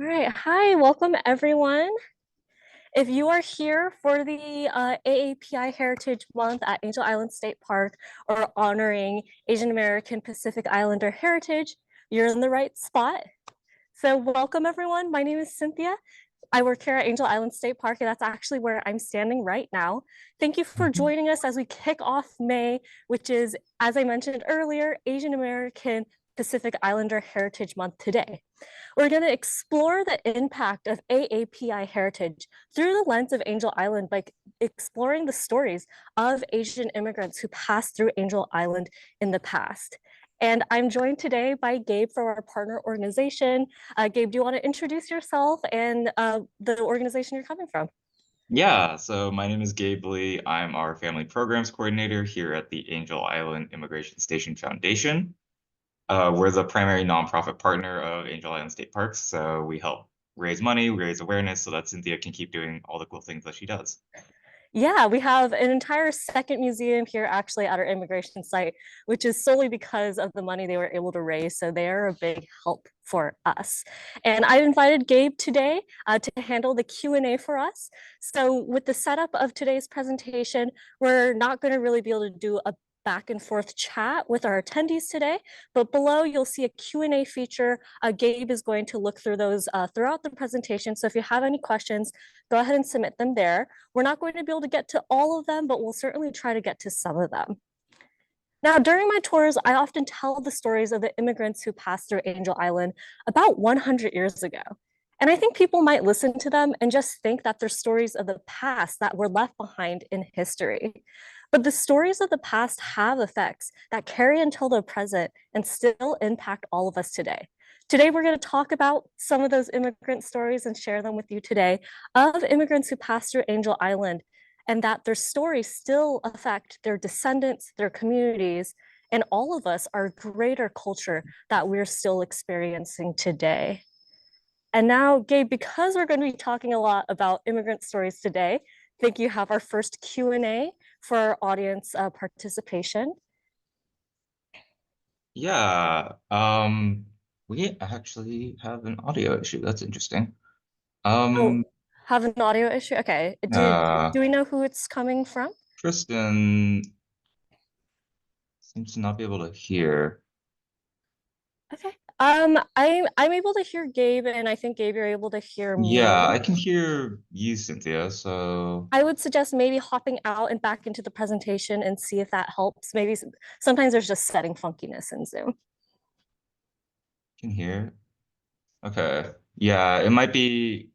All right. Hi, welcome everyone. If you are here for the AAPI Heritage Month at Angel Island State Park or honoring Asian American Pacific Islander heritage, you're in the right spot. So welcome everyone. My name is Cynthia. I work here at Angel Island State Park, and that's actually where I'm standing right now. Thank you for Mhm. joining us as we kick off May, which is, as I mentioned earlier, Asian American Pacific Islander Heritage Month today. We're going to explore the impact of AAPI heritage through the lens of Angel Island by exploring the stories of Asian immigrants who passed through Angel Island in the past. And I'm joined today by Gabe from our partner organization. Gabe, do you want to introduce yourself and the organization you're coming from? Yeah, so my name is Gabe Lee. I'm our family programs coordinator here at the Angel Island Immigration Station Foundation. We're the primary nonprofit partner of Angel Island State Parks, so we help raise money, we raise awareness so that Cynthia can keep doing all the cool things that she does. Yeah, we have an entire second museum here actually at our immigration site, which is solely because of the money they were able to raise. So they are a big help for us. And I've invited Gabe today to handle the Q&A for us. So with the setup of today's presentation, we're not going to really be able to do a back and forth chat with our attendees today, but below you'll see a Q&A feature. Gabe is going to look through those throughout the presentation. So if you have any questions, go ahead and submit them there. We're not going to be able to get to all of them, but we'll certainly try to get to some of them. Now, during my tours, I often tell the stories of the immigrants who passed through Angel Island about 100 years ago. And I think people might listen to them and just think that they're stories of the past that were left behind in history. But the stories of the past have effects that carry until the present and still impact all of us today. Today, we're going to talk about some of those immigrant stories and share them with you today of immigrants who passed through Angel Island, and that their stories still affect their descendants, their communities, and all of us, our greater culture that we're still experiencing today. And now, Gabe, because we're going to be talking a lot about immigrant stories today, I think you have our first Q&A for our audience participation. Yeah, we actually have an audio issue. That's interesting. Oh, Um, have an audio issue? Okay. uh, Do we know who it's coming from? Tristan seems to not be able to hear. Okay. I'm able to hear Gabe, and I think Gabe, you're able to hear Yeah, me. I can hear you, Cynthia, so I would suggest maybe hopping out and back into the presentation and see if that helps. Maybe sometimes there's just setting funkiness in Zoom. can hear. Okay. Yeah, it might be,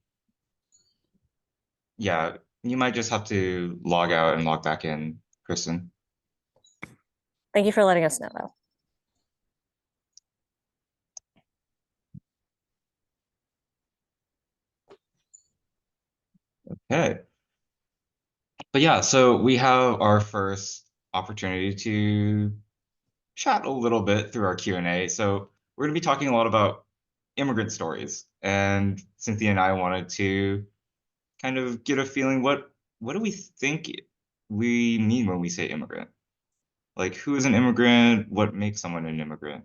yeah, you might just have to log out and log back in, Kristen. Thank you for letting us know, though. Okay. But yeah, so we have our first opportunity to chat a little bit through our Q&A. So we're going to be talking a lot about immigrant stories. And Cynthia and I wanted to kind of get a feeling what do we think we mean when we say immigrant? Like who is an immigrant? What makes someone an immigrant?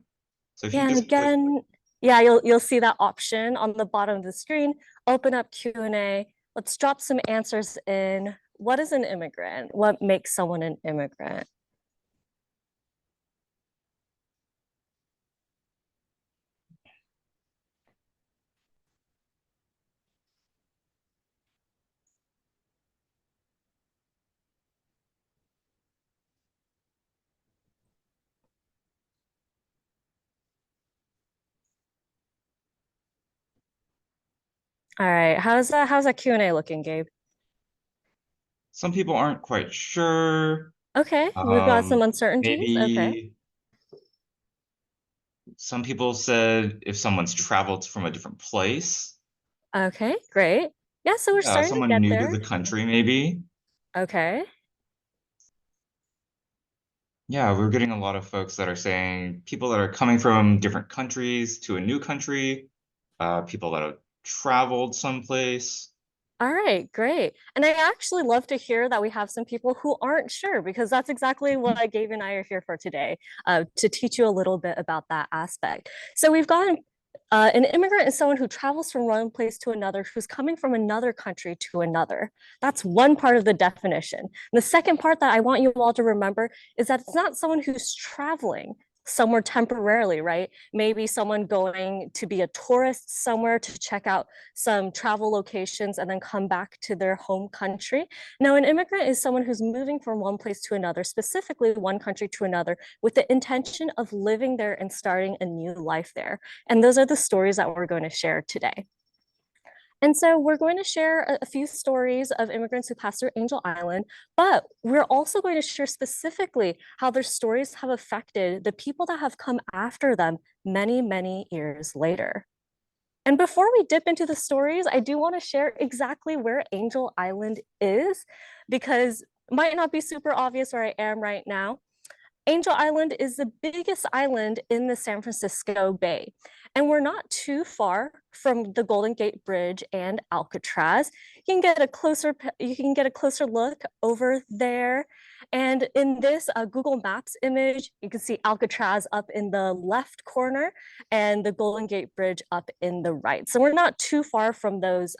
So if you Yeah, and just like again, yeah, you'll see that option on the bottom of the screen. Open up Q&A. Let's drop some answers in. What is an immigrant? What makes someone an immigrant? All right, how's that Q&A looking, Gabe? some people aren't quite sure. Okay, we've got some uncertainties. Okay. Maybe some people said if someone's traveled from a different place. Okay, great. Yeah, so we're Yeah, starting to someone get new to there. the country, maybe. Okay. Yeah, we're getting a lot of folks that are saying people that are coming from different countries to a new country, people that have traveled someplace. All right, great. And I actually love to hear that we have some people who aren't sure, because that's exactly what Gabe and I are here for today, to teach you a little bit about that aspect. So we've gotten An immigrant is someone who travels from one place to another, who's coming from another country to another. That's one part of the definition. And the second part that I want you all to remember is that it's not someone who's traveling somewhere temporarily, right? Maybe someone going to be a tourist somewhere to check out some travel locations and then come back to their home country. Now, an immigrant is someone who's moving from one place to another, specifically one country to another, with the intention of living there and starting a new life there. And those are the stories that we're going to share today. And so we're going to share a few stories of immigrants who passed through Angel Island, but we're also going to share specifically how their stories have affected the people that have come after them many, many years later. And before we dip into the stories, I do want to share exactly where Angel Island is, because it might not be super obvious where I am right now. Angel Island is the biggest island in the San Francisco Bay, and we're not too far from the Golden Gate Bridge and Alcatraz. You can get a closer look over there. And in this Google Maps image, you can see Alcatraz up in the left corner and the Golden Gate Bridge up in the right. So we're not too far from those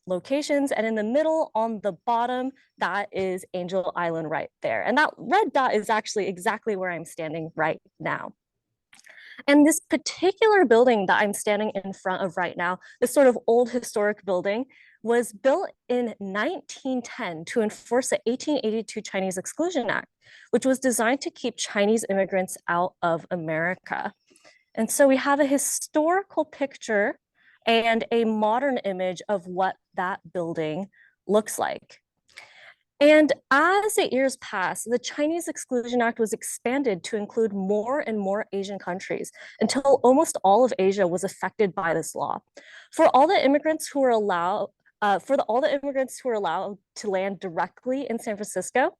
locations. And in the middle on the bottom, that is Angel Island right there. And that red dot is actually exactly where I'm standing right now. And this particular building that I'm standing in front of right now, this sort of old historic building, was built in 1910 to enforce the 1882 Chinese Exclusion Act, which was designed to keep Chinese immigrants out of America. And so we have a historical picture and a modern image of what that building looks like. And as the years passed, the Chinese Exclusion Act was expanded to include more and more Asian countries until almost all of Asia was affected by this law. For all the immigrants who were allowed, all the immigrants who were allowed to land directly in San Francisco,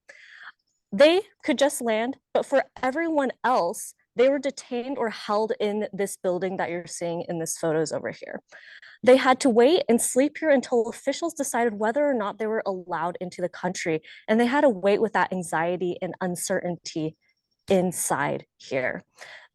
they could just land, but for everyone else, they were detained or held in this building that you're seeing in this photos over here. They had to wait and sleep here until officials decided whether or not they were allowed into the country. And they had to wait with that anxiety and uncertainty inside here.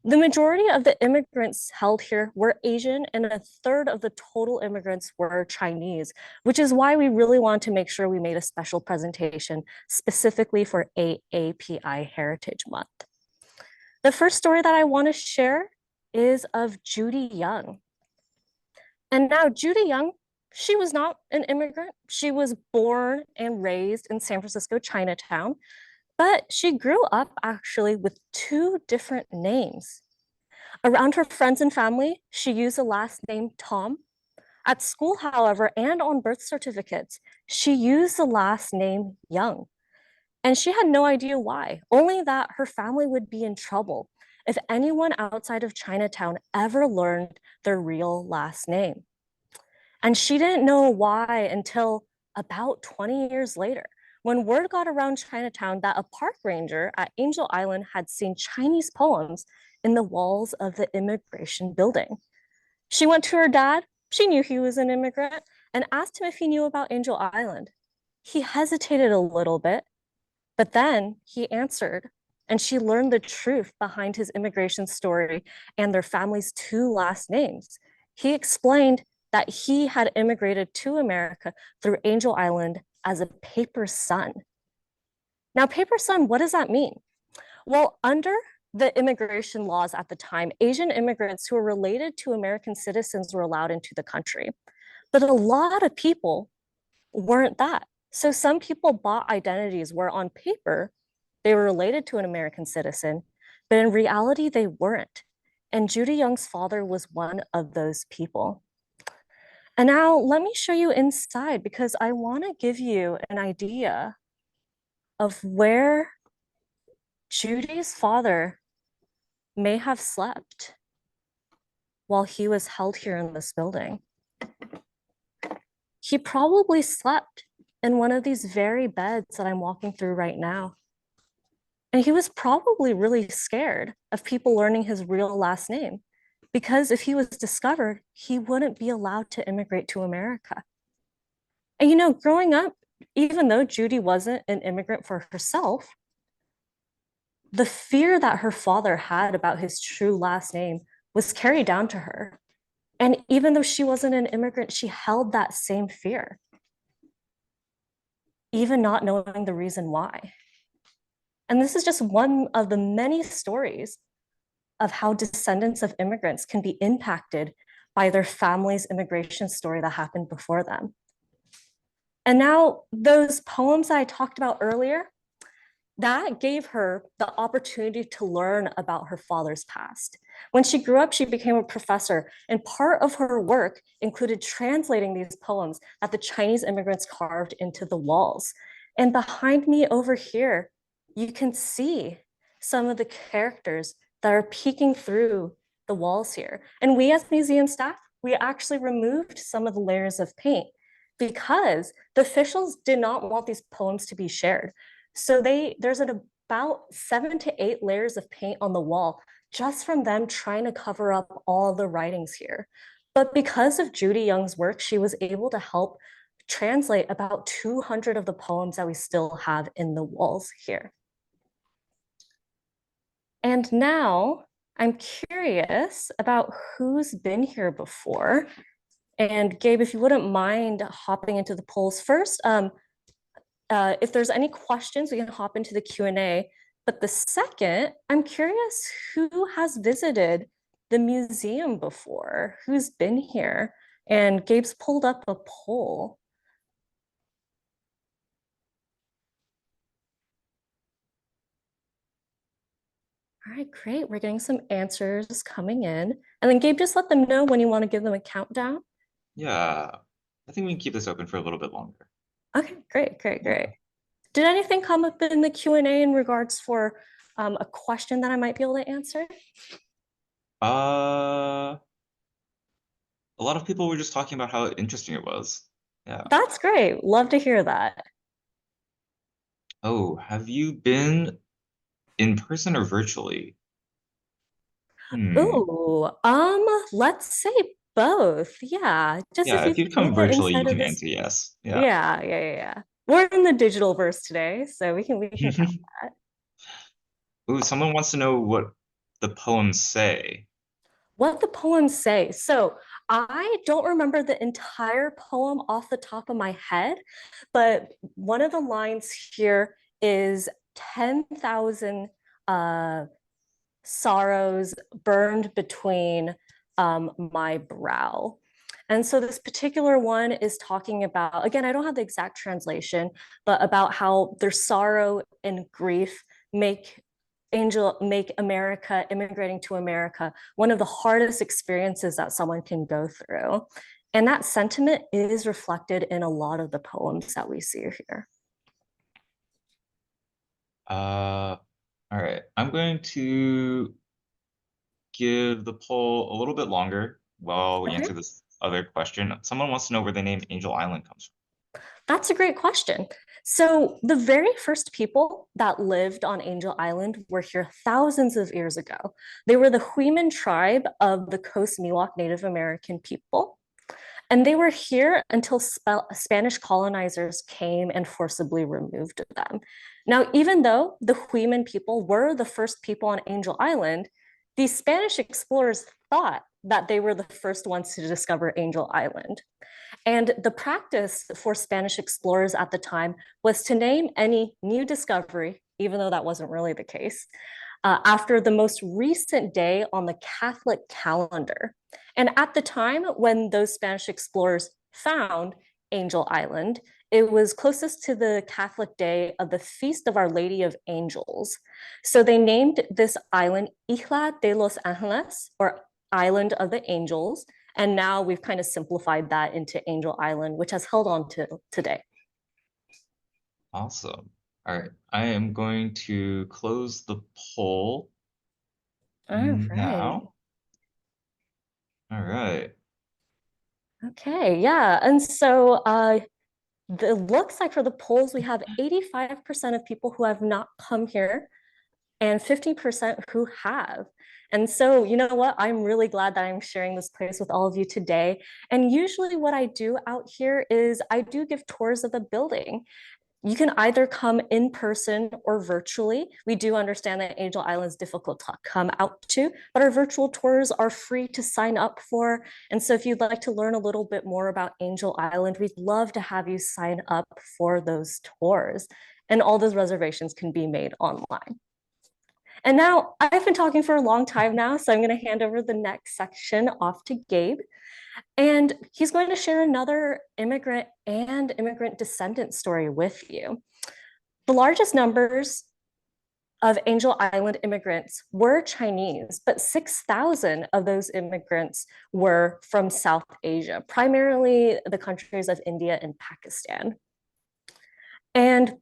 The majority of the immigrants held here were Asian, and a third of the total immigrants were Chinese, which is why we really wanted to make sure we made a special presentation specifically for AAPI Heritage Month. The first story that I want to share is of Judy Young. And now Judy Young, she was not an immigrant. She was born and raised in San Francisco, Chinatown, but she grew up actually with two different names. Around her friends and family, she used the last name Tom. At school, however, and on birth certificates, she used the last name Young. And she had no idea why, only that her family would be in trouble if anyone outside of Chinatown ever learned their real last name. And she didn't know why until about 20 years later, when word got around Chinatown that a park ranger at Angel Island had seen Chinese poems in the walls of the immigration building. She went to her dad, she knew he was an immigrant, and asked him if he knew about Angel Island. He hesitated a little bit, but then he answered, and she learned the truth behind his immigration story and their family's two last names. He explained that he had immigrated to America through Angel Island as a paper son. Now, paper son, what does that mean? Well, under the immigration laws at the time, Asian immigrants who were related to American citizens were allowed into the country. But a lot of people weren't that. So some people bought identities where on paper they were related to an American citizen, but in reality they weren't. And Judy Young's father was one of those people. And now let me show you inside because I want to give you an idea of where Judy's father may have slept while he was held here in this building. He probably slept in one of these very beds that I'm walking through right now. And he was probably really scared of people learning his real last name because if he was discovered, he wouldn't be allowed to immigrate to America. And you know, growing up, even though Judy wasn't an immigrant for herself, the fear that her father had about his true last name was carried down to her. And even though she wasn't an immigrant, she held that same fear, even not knowing the reason why. And this is just one of the many stories of how descendants of immigrants can be impacted by their family's immigration story that happened before them. And now, those poems that I talked about earlier, that gave her the opportunity to learn about her father's past. When she grew up, she became a professor, and part of her work included translating these poems that the Chinese immigrants carved into the walls. And behind me over here, you can see some of the characters that are peeking through the walls here. And we, as museum staff, we actually removed some of the layers of paint because the officials did not want these poems to be shared. So there's about 7 to 8 layers of paint on the wall just from them trying to cover up all the writings here. But because of Judy Young's work, she was able to help translate about 200 of the poems that we still have in the walls here. And now I'm curious about who's been here before. And Gabe, if you wouldn't mind hopping into the polls first, if there's any questions, we can hop into the Q&A. But the second, I'm curious who has visited the museum before, who's been here? And Gabe's pulled up a poll. All right, great. We're getting some answers coming in. And then Gabe, just let them know when you want to give them a countdown. Yeah, I think we can keep this open for a little bit longer. Okay, great, great, great. Yeah. Did anything come up in the Q&A in regards for a question that I might be able to answer? Uh, a lot of people were just talking about how interesting it was. Yeah. That's great. Love to hear that. Oh, have you been in person or virtually? Hmm. Ooh, let's say both. Yeah, just if Yeah, you if you could give me come the virtually, you insight of can this. answer yes. Yeah. Yeah, yeah, yeah, yeah. We're in the digital verse today, so we can count that. Ooh, someone wants to know what the poems say. What the poems say. So I don't remember the entire poem off the top of my head, but one of the lines here is 10,000 sorrows burned between my brow. And so this particular one is talking about, again, I don't have the exact translation, but about how their sorrow and grief make America, immigrating to America, one of the hardest experiences that someone can go through. And that sentiment is reflected in a lot of the poems that we see here. All right. I'm going to give the poll a little bit longer while we Okay. answer this other question. Someone wants to know where the name Angel Island comes That's a great question. So, the very first people that lived on Angel Island were here thousands of years ago. They were the Huiman tribe of the Coast Miwok Native American people. And they were here until Spanish colonizers came and forcibly removed them. Now, even though the Huiman people were the first people on Angel Island, these Spanish explorers thought that they were the first ones to discover Angel Island. And the practice for Spanish explorers at the time was to name any new discovery, even though that wasn't really the case, after the most recent day on the Catholic calendar. And at the time when those Spanish explorers found Angel Island, it was closest to the Catholic day of the Feast of Our Lady of Angels. So they named this island Isla de los Angeles, or Island of the Angels. And now we've kind of simplified that into Angel Island, which has held on to today. from. Awesome. All right. I am going to close the poll All right. now. All right. Okay, yeah. And so it looks like for the polls, we have 85% of people who have not come here and 50% who have. And so, you know what? I'm really glad that I'm sharing this place with all of you today. And usually, what I do out here is I do give tours of the building. You can either come in person or virtually. We do understand that Angel Island is difficult to come out to, but our virtual tours are free to sign up for. And so if you'd like to learn a little bit more about Angel Island, we'd love to have you sign up for those tours. And all those reservations can be made online. And now I've been talking for a long time now, so I'm going to hand over the next section off to Gabe. And he's going to share another immigrant and immigrant descendant story with you. The largest numbers of Angel Island immigrants were Chinese, but 6,000 of those immigrants were from South Asia, primarily the countries of India and Pakistan. And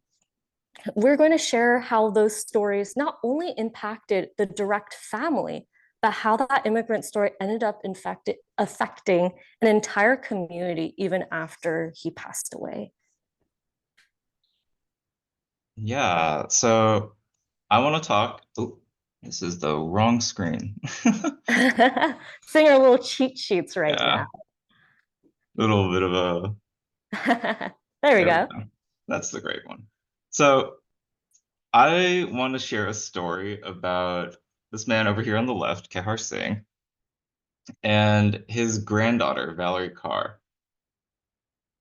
we're going to share how those stories not only impacted the direct family, but how that immigrant story ended up affecting an entire community even after he passed away. Yeah, so I want to talk. Oh, this is the wrong screen. Seeing our little cheat sheets right Yeah, little bit of a. now. There we There we go. go. That's the great one. So I want to share a story about this man over here on the left, Kehar Singh, and his granddaughter, Valerie Carr.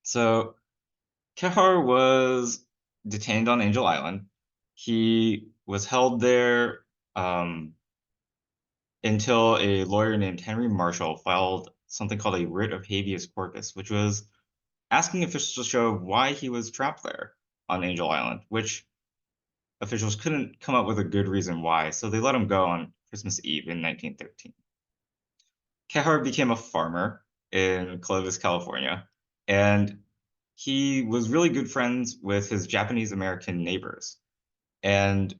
So Kehar was detained on Angel Island. He was held there until a lawyer named Henry Marshall filed something called a writ of habeas corpus, which was asking officials to show why he was trapped there on Angel Island, which officials couldn't come up with a good reason why, so they let him go on Christmas Eve in 1913. Kehar became a farmer in Clovis, California, and he was really good friends with his Japanese American neighbors. And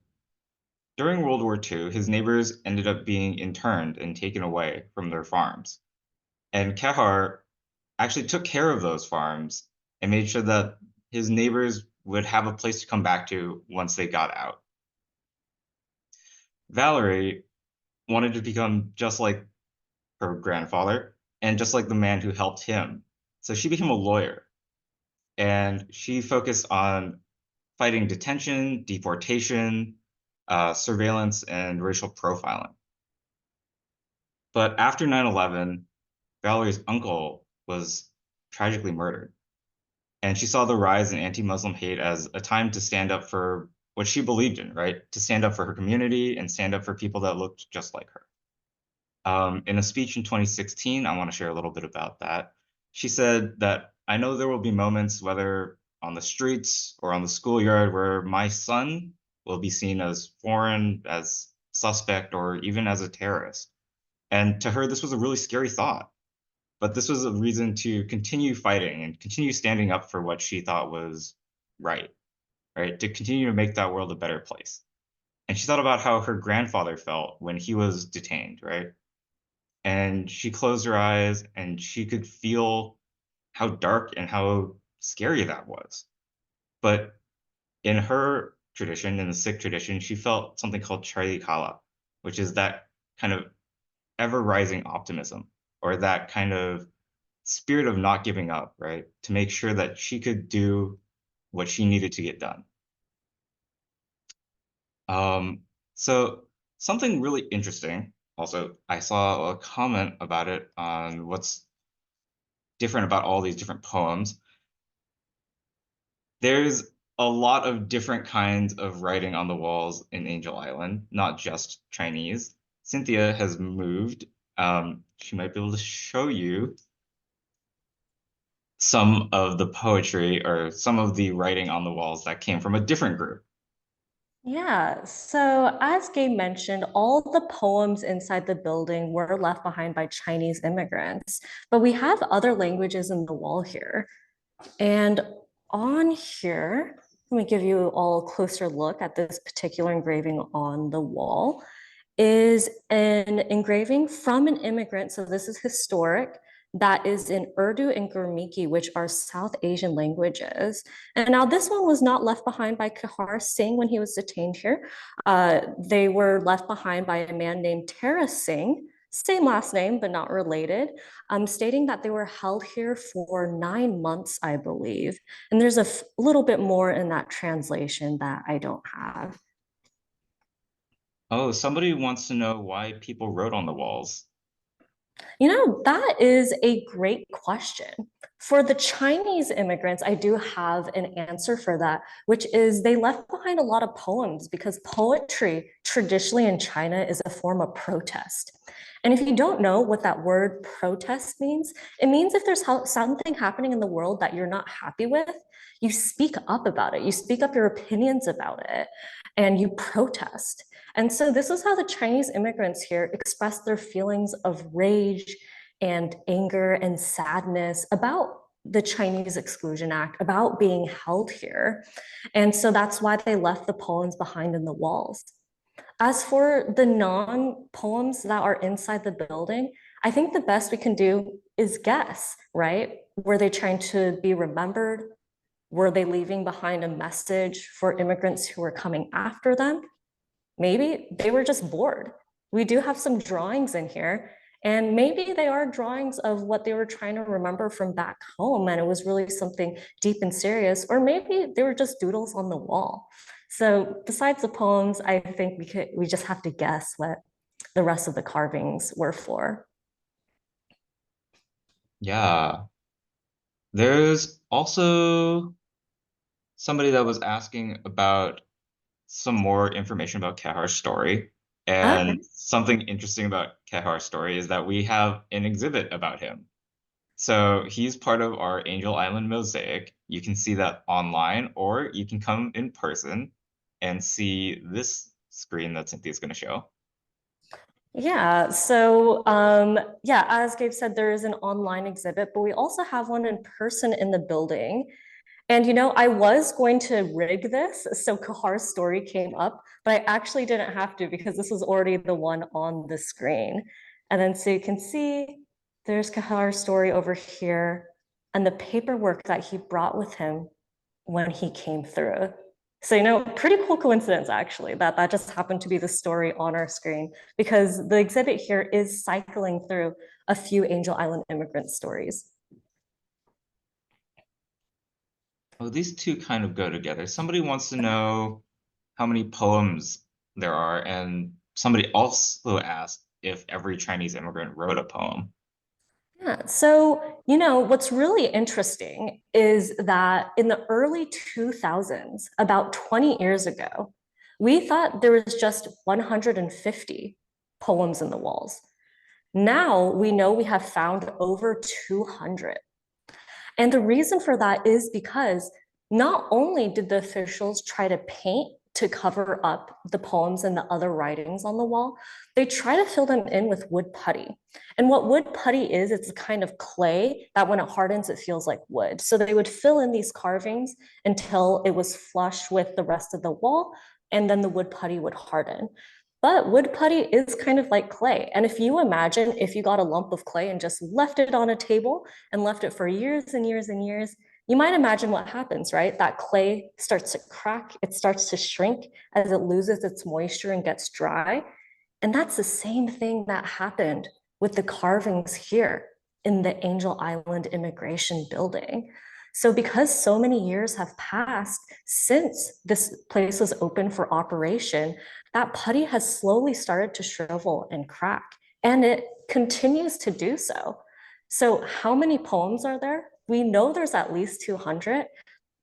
during World War II, his neighbors ended up being interned and taken away from their farms. And Kehar actually took care of those farms and made sure that his neighbors would have a place to come back to once they got out. Valerie wanted to become just like her grandfather and just like the man who helped him. So she became a lawyer and she focused on fighting detention, deportation, surveillance, and racial profiling. But after 9/11, Valerie's uncle was tragically murdered. And she saw the rise in anti-Muslim hate as a time to stand up for what she believed in, right? To stand up for her community and stand up for people that looked just like her. In a speech in 2016, I want to share a little bit about that. She said that I know there will be moments, whether on the streets or on the schoolyard, where my son will be seen as foreign, as suspect, or even as a terrorist. And to her, this was a really scary thought. But this was a reason to continue fighting and continue standing up for what she thought was right, right? To continue to make that world a better place. And she thought about how her grandfather felt when he was detained, right? And she closed her eyes and she could feel how dark and how scary that was. But in her tradition, in the Sikh tradition, she felt something called Charli Kala, which is that kind of ever rising optimism or that kind of spirit of not giving up, right? To make sure that she could do what she needed to get done. So something really interesting. Also, I saw a comment about it on what's different about all these different poems. There's a lot of different kinds of writing on the walls in Angel Island, not just Chinese. Cynthia has moved. She might be able to show you some of the poetry or some of the writing on the walls that came from a different group. Yeah, so as Gabe mentioned, all the poems inside the building were left behind by Chinese immigrants, but we have other languages in the wall here. And on here, let me give you all a closer look at this particular engraving on the wall, is an engraving from an immigrant. So this is historic. That is in Urdu and Gurmukhi, which are South Asian languages. And now this one was not left behind by Kehar Singh when he was detained here. They were left behind by a man named Tara Singh. same last name, but not related, stating that they were held here for 9 months, I believe. And there's a little bit more in that translation that I don't have. Oh, somebody wants to know why people wrote on the walls. That is a great question. For the Chinese immigrants, I do have an answer for that, which is they left behind a lot of poems because poetry traditionally in China is a form of protest. And if you don't know what that word protest means, it means if there's something happening in the world that you're not happy with, you speak up about it, you speak up your opinions about it, and you protest. And so this is how the Chinese immigrants here express their feelings of rage and anger and sadness about the Chinese Exclusion Act, about being held here. And so that's why they left the poems behind in the walls. As for the non poems that are inside the building, I think the best we can do is guess, right? Were they trying to be remembered? Were they leaving behind a message for immigrants who were coming after them? Maybe they were just bored. We do have some drawings in here, and maybe they are drawings of what they were trying to remember from back home, and it was really something deep and serious, or maybe they were just doodles on the wall. So besides the poems, I think we just have to guess what the rest of the carvings were for. Yeah. There's also somebody that was asking about some more information about Kehar's story. Okay. And something interesting about Kehar's story is that we have an exhibit about him. So he's part of our Angel Island mosaic. You can see that online, or you can come in person and see this screen that Cynthia's going to show. Yeah, yeah, as Gabe said, there is an online exhibit, but we also have one in person in the building. And I was going to rig this so Kahar's story came up, but I actually didn't have to because this was already the one on the screen. And then so you can see there's Kahar's story over here and the paperwork that he brought with him when he came through. So, pretty cool coincidence actually that that just happened to be the story on our screen because the exhibit here is cycling through a few Angel Island immigrant stories. Oh, these two kind of go together. Somebody wants to know how many poems there are, and somebody also asked if every Chinese immigrant wrote a poem. Yeah. So, what's really interesting is that in the early 2000s, about 20 years ago, we thought there was just 150 poems in the walls. Now we know we have found over 200. And the reason for that is because not only did the officials try to paint to cover up the poems and the other writings on the wall, they try to fill them in with wood putty. And what wood putty is, it's a kind of clay that when it hardens, it feels like wood. So they would fill in these carvings until it was flush with the rest of the wall, and then the wood putty would harden. But wood putty is kind of like clay. And if you imagine if you got a lump of clay and just left it on a table and left it for years and years and years, you might imagine what happens, right? That clay starts to crack, it starts to shrink as it loses its moisture and gets dry. And that's the same thing that happened with the carvings here in the Angel Island Immigration Building. So, because so many years have passed since this place was open for operation, that putty has slowly started to shrivel and crack, and it continues to do so. So, how many poems are there? We know there's at least 200,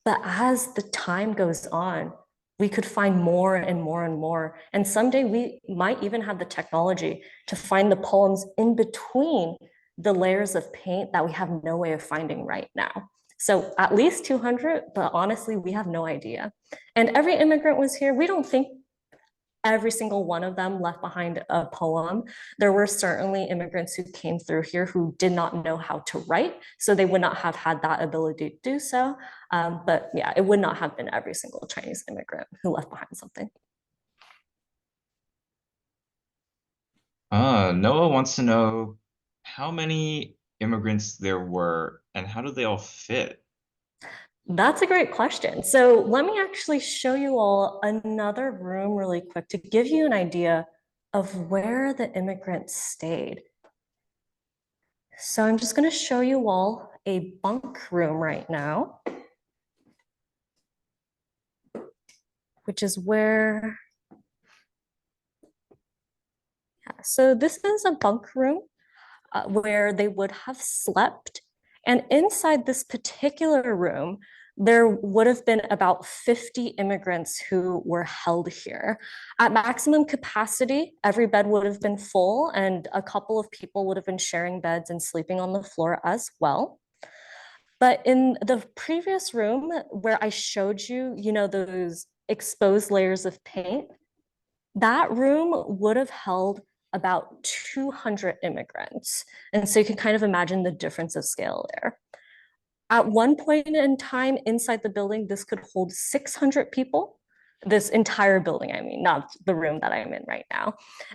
but as the time goes on, we could find more and more and more. And someday we might even have the technology to find the poems in between the layers of paint that we have no way of finding right now. So at least 200, but honestly, we have no idea. And every immigrant was here. We don't think every single one of them left behind a poem. There were certainly immigrants who came through here who did not know how to write, so they would not have had that ability to do so. But yeah, it would not have been every single Chinese immigrant who left behind something. Noah wants to know how many immigrants there were and how did they all fit? That's a great question. So let me actually show you all another room really quick to give you an idea of where the immigrants stayed. So I'm just going to show you all a bunk room right now, which is where, yeah, so this is a bunk room where they would have slept. And inside this particular room, there would have been about 50 immigrants who were held here. At maximum capacity, every bed would have been full, and a couple of people would have been sharing beds and sleeping on the floor as well. But in the previous room where I showed you, those exposed layers of paint, that room would have held about 200 immigrants. And so you can kind of imagine the difference of scale there. At one point in time inside the building, this could hold 600 people. This entire building, I mean, not the room that I'm in right now.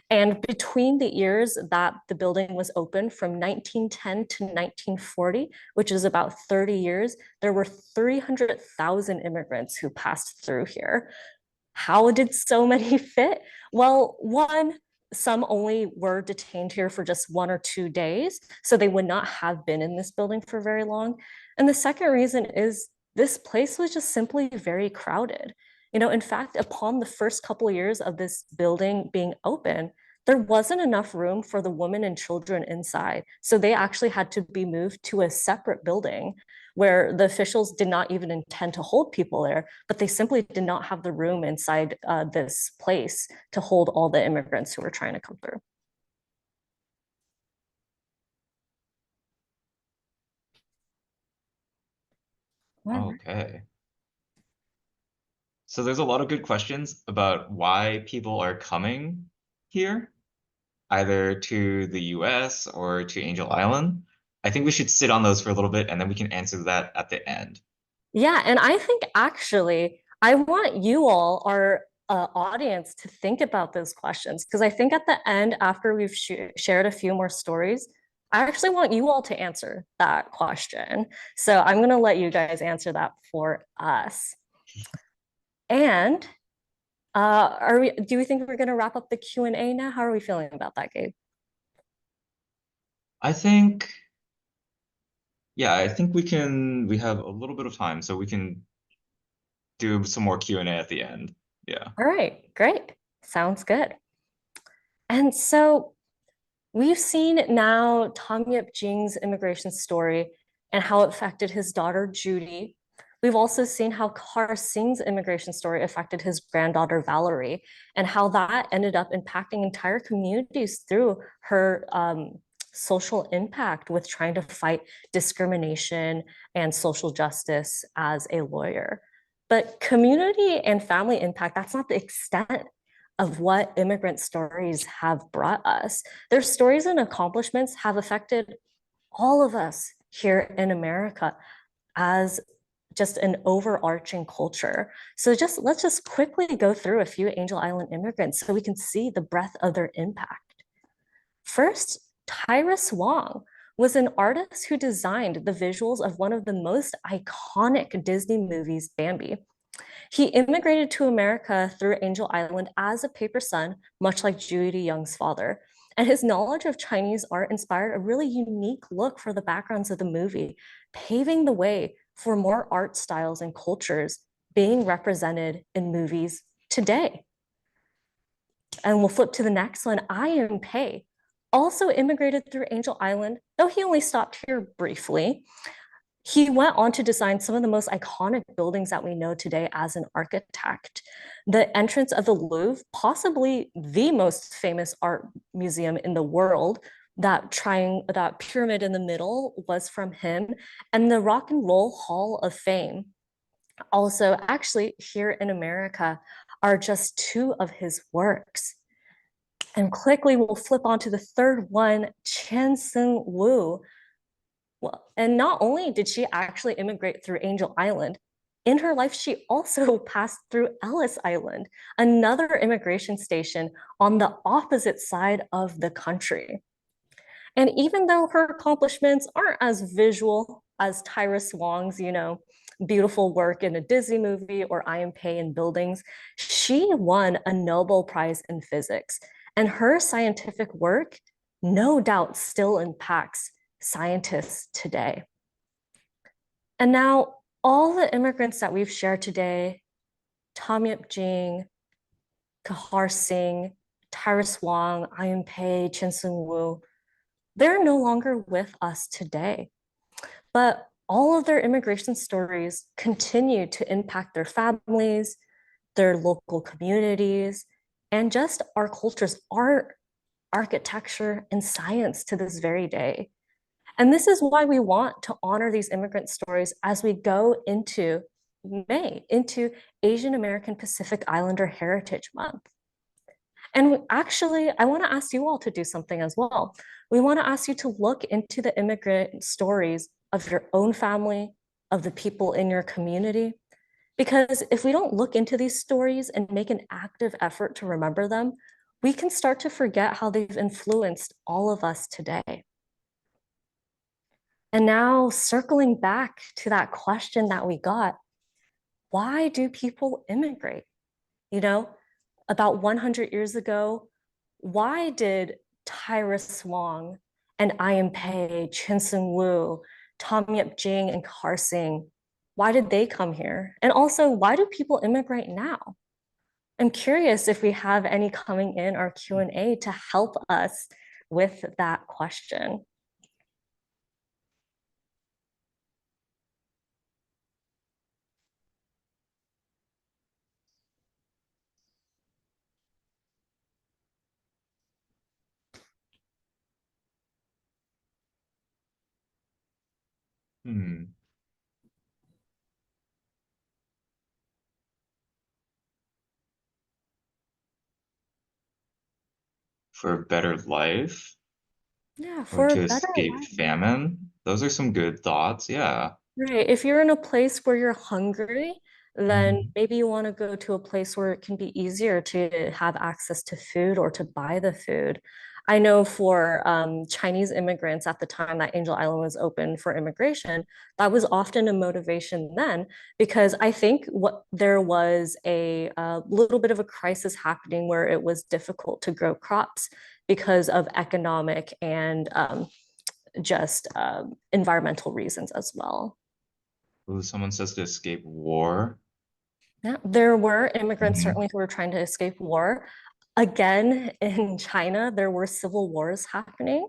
And between the years that the building was open from 1910 to 1940, which is about 30 years, there were 300,000 immigrants who passed through here. How did so many fit? Well, one, some only were detained here for just 1 or 2 days, so they would not have been in this building for very long. And the second reason is this place was just simply very crowded. In fact, upon the first couple of years of this building being open, there wasn't enough room for the women and children inside. So they actually had to be moved to a separate building where the officials did not even intend to hold people there, but they simply did not have the room inside this place to hold all the immigrants who were trying to come through. All right. Okay. So there's a lot of good questions about why people are coming here, either to the US or to Angel Island. I think we should sit on those for a little bit and then we can answer that at the end. Yeah, and I think actually, I want you all, our audience, to think about those questions because I think at the end, after we've shared a few more stories, I actually want you all to answer that question. So I'm going to let you guys answer that for us. And do we think we're going to wrap up the Q&A now? How are we feeling about that, Gabe? I think, yeah, I think we have a little bit of time, so we can do some more Q&A at the end. Yeah. All right, great. Sounds good. And so we've seen now Tom Yip Jing's immigration story and how it affected his daughter, Judy. We've also seen how Kar Singh's immigration story affected his granddaughter, Valerie, and how that ended up impacting entire communities through her social impact with trying to fight discrimination and social justice as a lawyer. But community and family impact, that's not the extent of what immigrant stories have brought us. Their stories and accomplishments have affected all of us here in America as just an overarching culture. So let's just quickly go through a few Angel Island immigrants so we can see the breadth of their impact. First, Tyrus Wong was an artist who designed the visuals of one of the most iconic Disney movies, Bambi. He immigrated to America through Angel Island as a paper son, much like Judy Young's father. And his knowledge of Chinese art inspired a really unique look for the backgrounds of the movie, paving the way for more art styles and cultures being represented in movies today. And we'll flip to the next one. IMPei also immigrated through Angel Island, though he only stopped here briefly. He went on to design some of the most iconic buildings that we know today as an architect. The entrance of the Louvre, possibly the most famous art museum in the world, that pyramid in the middle was from him, and the Rock and Roll Hall of Fame, also actually here in America, are just two of his works. And quickly, we'll flip on to the third one, Chen Sung Wu. Well, and not only did she actually immigrate through Angel Island, in her life, she also passed through Ellis Island, another immigration station on the opposite side of the country. And even though her accomplishments aren't as visual as Tyrus Wong's, beautiful work in a Disney movie or I Am Pei in buildings, she won a Nobel Prize in physics. And her scientific work, no doubt, still impacts scientists today. And now, all the immigrants that we've shared today, Tom Yip Jing, Kahar Singh, Tyrus Wong, Ian Pei, Chin Sung Woo, they're no longer with us today. But all of their immigration stories continue to impact their families, their local communities, and just our cultures, art, architecture, and science to this very day. And this is why we want to honor these immigrant stories as we go into May, into Asian American Pacific Islander Heritage Month. And actually, I want to ask you all to do something as well. We want to ask you to look into the immigrant stories of your own family, of the people in your community. Because if we don't look into these stories and make an active effort to remember them, we can start to forget how they've influenced all of us today. And now, circling back to that question that we got, why do people immigrate? You know, about 100 years ago, why did Tyrus Wong and Ian Pei, Chin Sung Woo, Tom Yip Jing, and Kar Singh, why did they come here? And also, why do people immigrate now? I'm curious if we have any coming in our Q&A to help us with that question. Hmm. For a better life Yeah, or for a to better escape life. famine? Those are some good thoughts. Yeah. Right. If you're in a place where you're hungry, then Mhm. maybe you want to go to a place where it can be easier to have access to food or to buy the food. I know for Chinese immigrants at the time that Angel Island was open for immigration, that was often a motivation then, because I think what there was a little bit of a crisis happening where it was difficult to grow crops because of economic and just environmental reasons as well. Ooh, someone says to escape war. Yeah, there were immigrants Mhm. certainly who were trying to escape war. Again, in China, there were civil wars happening.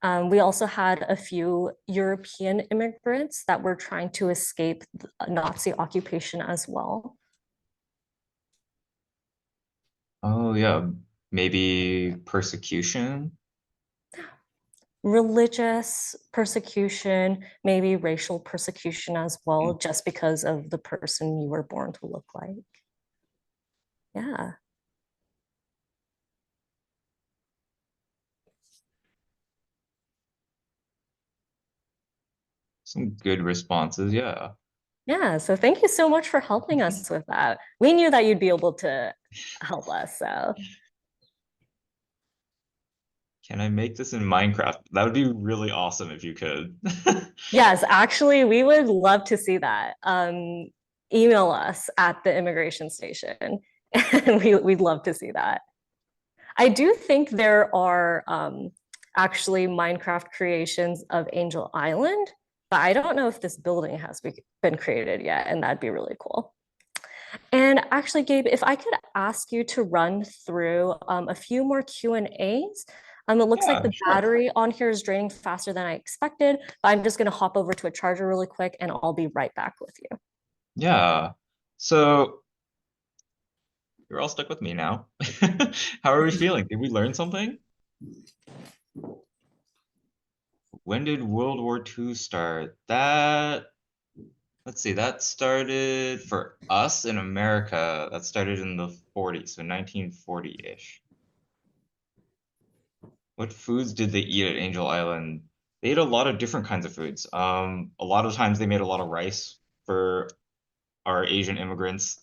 We also had a few European immigrants that were trying to escape Nazi occupation as well. Oh, yeah. Maybe persecution. Religious persecution, maybe racial persecution as Hmm. well, just because of the person you were born to look like. Yeah. Some good responses. Yeah. Yeah, so thank you so much for helping us with that. We knew that you'd be able to help us, so Can I make this in Minecraft? That would be really awesome if you could. yes, actually, we would love to see that. Email us at the immigration station, and we'd love to see that. I do think there are actually Minecraft creations of Angel Island, but I don't know if this building has been created yet, and that'd be really cool. And actually, Gabe, if I could ask you to run through a few more Q&As. It looks like Yeah, the sure. battery on here is draining faster than I expected, but I'm just going to hop over to a charger really quick and I'll be right back with you. Yeah. So you're all stuck with me now. How are we feeling? Did we learn something? When did World War II start? Let's see, that started for us in America. That started in the 40s, so 1940-ish. What foods did they eat at Angel Island? They ate a lot of different kinds of foods. A lot of times they made a lot of rice for our Asian immigrants.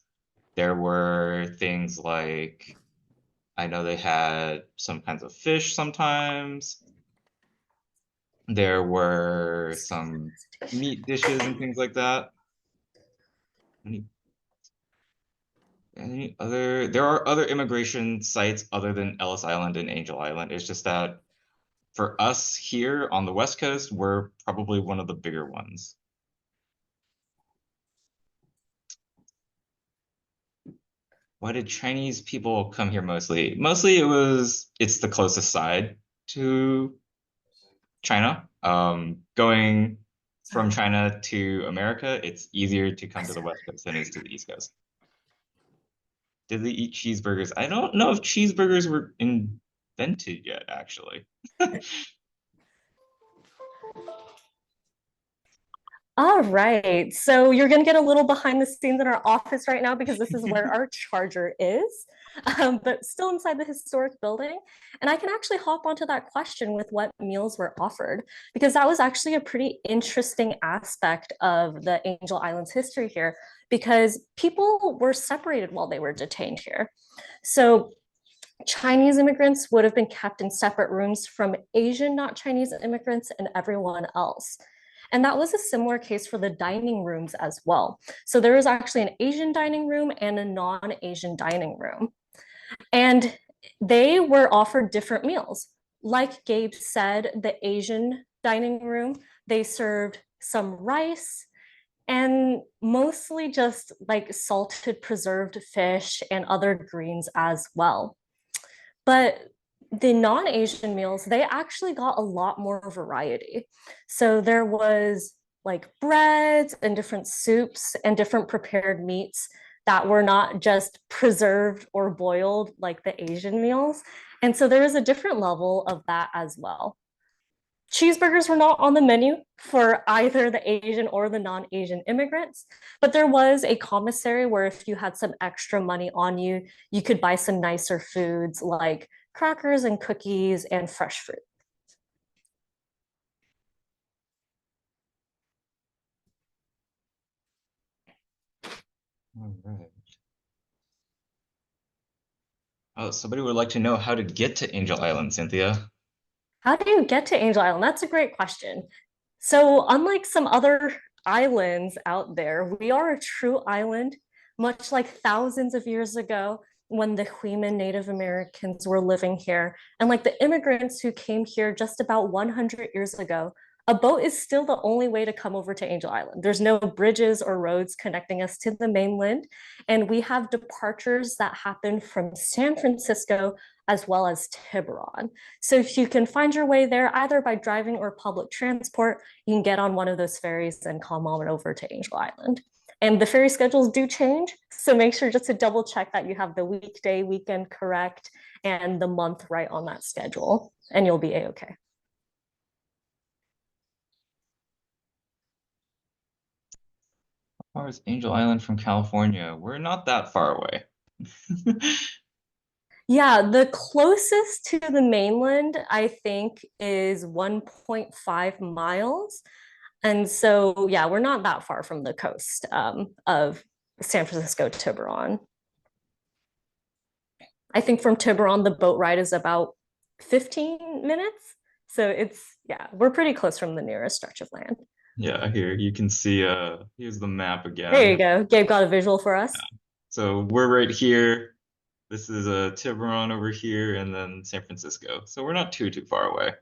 There were things like, I know they had some kinds of fish sometimes. There were some meat dishes and things like that. Any- Any other? There are other immigration sites other than Ellis Island and Angel Island. It's just that for us here on the West Coast, we're probably one of the bigger ones. Why did Chinese people come here mostly? Mostly it's the closest side to China. Going from China to America, it's easier to come to the West Coast than it is to the East Coast. Did they eat cheeseburgers? I don't know if cheeseburgers were invented yet, actually. All right. So you're going to get a little behind the scenes in our office right now because this is where our charger is, but still inside the historic building. And I can actually hop onto that question with what meals were offered because that was actually a pretty interesting aspect of the Angel Islands history here because people were separated while they were detained here. So Chinese immigrants would have been kept in separate rooms from Asian, not Chinese immigrants, and everyone else. And that was a similar case for the dining rooms as well. So there was actually an Asian dining room and a non Asian dining room. And they were offered different meals. Like Gabe said, the Asian dining room, they served some rice and mostly just like salted preserved fish and other greens as well. But the non-Asian meals, they actually got a lot more variety. So there was like breads and different soups and different prepared meats that were not just preserved or boiled like the Asian meals. And so there is a different level of that as well. Cheeseburgers were not on the menu for either the Asian or the non-Asian immigrants, but there was a commissary where if you had some extra money on you, you could buy some nicer foods like crackers and cookies and fresh fruit. All right. Oh, somebody would like to know how to get to Angel Island, Cynthia. How do you get to Angel Island? That's a great question. So, unlike some other islands out there, we are a true island, much like thousands of years ago when the Huiman Native Americans were living here, and like the immigrants who came here just about 100 years ago. A boat is still the only way to come over to Angel Island. There's no bridges or roads connecting us to the mainland. And we have departures that happen from San Francisco as well as Tiburon. So if you can find your way there either by driving or public transport, you can get on one of those ferries and come on over to Angel Island. And the ferry schedules do change. So make sure just to double check that you have the weekday, weekend correct, and the month right on that schedule, and you'll be A-okay. How far is Angel Island from California? We're not that far away. Yeah, the closest to the mainland, I think, is 1.5 miles. And so, yeah, we're not that far from the coast of San Francisco, Tiburon. I think from Tiburon, the boat ride is about 15 minutes. So yeah, we're pretty close from the nearest stretch of land. Yeah, here you can see here's the map There you again. go. Gabe got a visual for us. So we're right here. This is Tiburon over here and then San Francisco. So we're not too far away.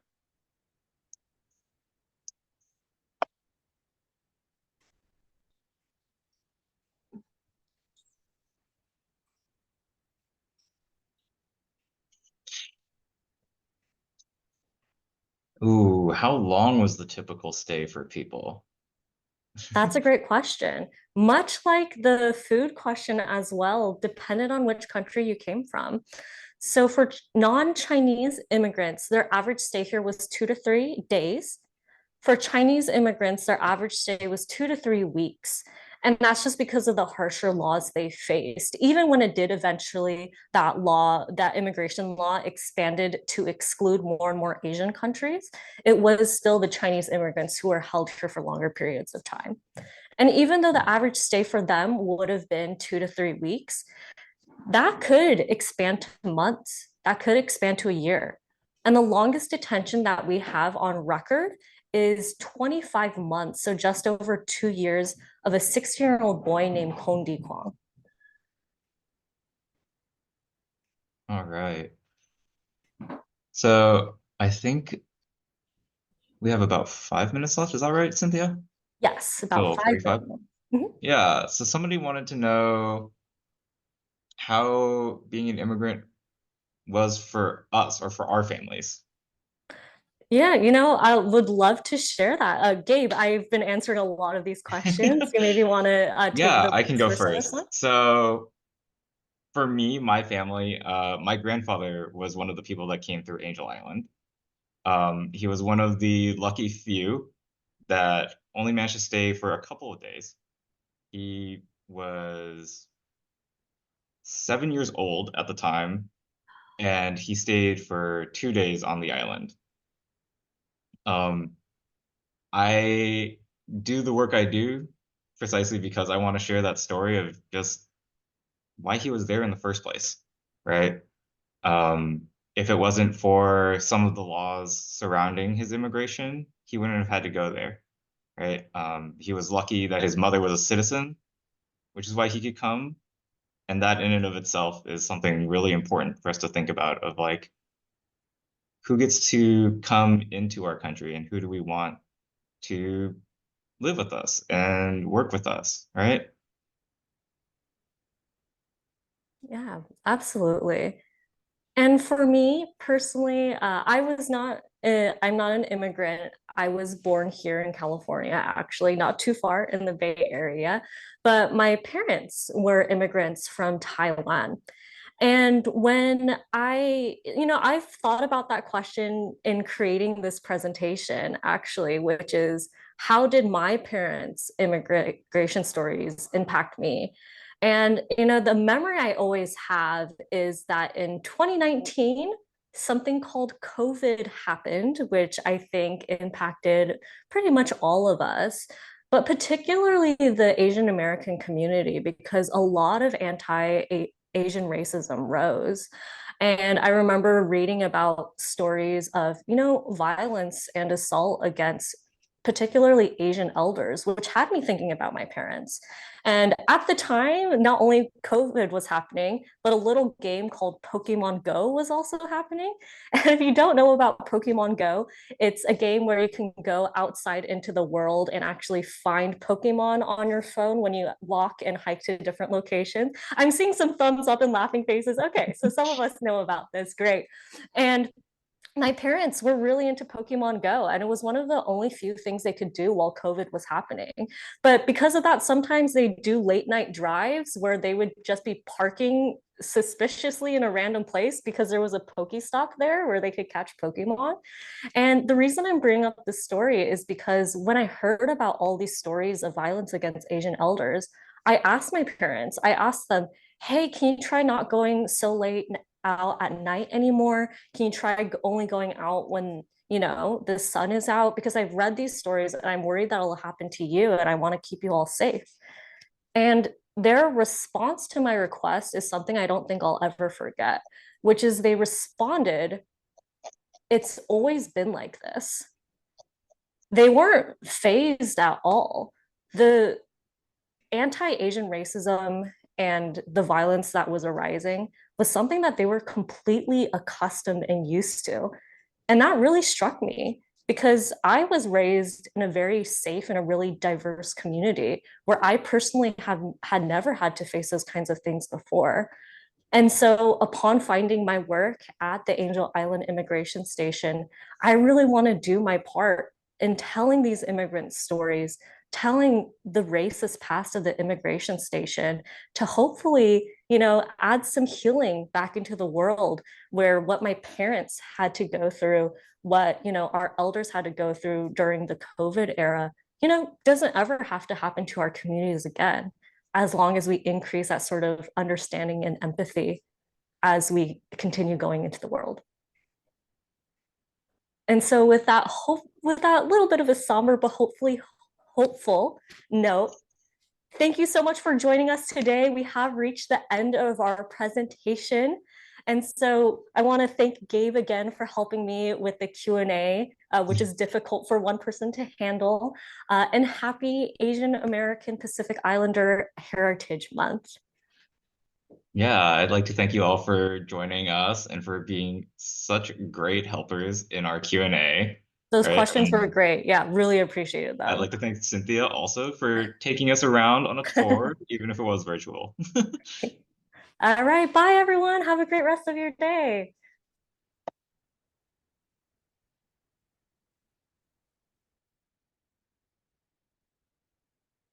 Ooh, how long was the typical stay for people? That's a great question. Much like the food question as well, depended on which country you came from. So for non-Chinese immigrants, their average stay here was 2 to 3 days. For Chinese immigrants, their average stay was 2 to 3 weeks. And that's just because of the harsher laws they faced. Even when it did eventually, that immigration law expanded to exclude more and more Asian countries, it was still the Chinese immigrants who were held here for longer periods of time. And even though the average stay for them would have been 2 to 3 weeks, that could expand to months, that could expand to a year. And the longest detention that we have on record is 25 months, so just over 2 years of a 16-year-old boy named Kong Di Kwang. All right. So I think we have about 5 minutes left. Is that right, Cynthia? Yes, about Till five 45? minutes. Mhm. Yeah. So somebody wanted to know how being an immigrant was for us or for our families. Yeah, I would love to share that. Gabe, I've been answering a lot of these questions. You maybe want to take Yeah, the I can lead go first on this one? first. So for me, my family, my grandfather was one of the people that came through Angel Island. He was one of the lucky few that only managed to stay for a couple of days. He was 7 years old at the time, and he stayed for 2 days on the island. Um, I do the work I do precisely because I want to share that story of just why he was there in the first place, right? If it wasn't for some of the laws surrounding his immigration, he wouldn't have had to go there, right? He was lucky that his mother was a citizen, which is why he could come. And that in and of itself is something really important for us to think about of like, who gets to come into our country and who do we want to live with us and work with us, right? Yeah, absolutely. And for me personally, I'm not an immigrant. I was born here in California, actually, not too far in the Bay Area, but my parents were immigrants from Taiwan. And when I've thought about that question in creating this presentation, actually, which is how did my parents' immigration stories impact me? And, the memory I always have is that in 2019, something called COVID happened, which I think impacted pretty much all of us, but particularly the Asian American community, because a lot of Asian racism rose. And I remember reading about stories of, violence and assault against particularly Asian elders, which had me thinking about my parents. And at the time, not only COVID was happening, but a little game called Pokemon Go was also happening. And if you don't know about Pokemon Go, it's a game where you can go outside into the world and actually find Pokemon on your phone when you walk and hike to different locations. I'm seeing some thumbs up and laughing faces. Okay, so some of us know about this. Great. And my parents were really into Pokemon Go, and it was one of the only few things they could do while COVID was happening. But because of that, sometimes they do late night drives where they would just be parking suspiciously in a random place because there was a Pokestop there where they could catch Pokemon. And the reason I'm bringing up this story is because when I heard about all these stories of violence against Asian elders, I asked my parents, I asked them, hey, can you try not going so late out at night anymore? Can you try only going out when, the sun is out? Because I've read these stories and I'm worried that will happen to you and I want to keep you all safe. And their response to my request is something I don't think I'll ever forget, which is they responded, it's always been like this. They weren't phased at all. The anti-Asian racism and the violence that was arising was something that they were completely accustomed and used to. And that really struck me because I was raised in a very safe and a really diverse community where I personally have had never had to face those kinds of things before. And so, upon finding my work at the Angel Island Immigration Station, I really want to do my part in telling these immigrant stories, telling the racist past of the immigration station to hopefully, add some healing back into the world where what my parents had to go through, what, our elders had to go through during the COVID era, doesn't ever have to happen to our communities again as long as we increase that sort of understanding and empathy as we continue going into the world. And so with that little bit of a somber but hopefully hopeful note, thank you so much for joining us today. We have reached the end of our presentation. And so I want to thank Gabe again for helping me with the Q&A, which is difficult for one person to handle. And happy Asian American Pacific Islander Heritage Month. Yeah, I'd like to thank you all for joining us and for being such great helpers in our Q&A, Those right? questions were And great. Yeah, really appreciated I'd them. like to thank Cynthia also for taking us around on a tour, even if it was virtual. All right, bye everyone. Have a great rest of your day.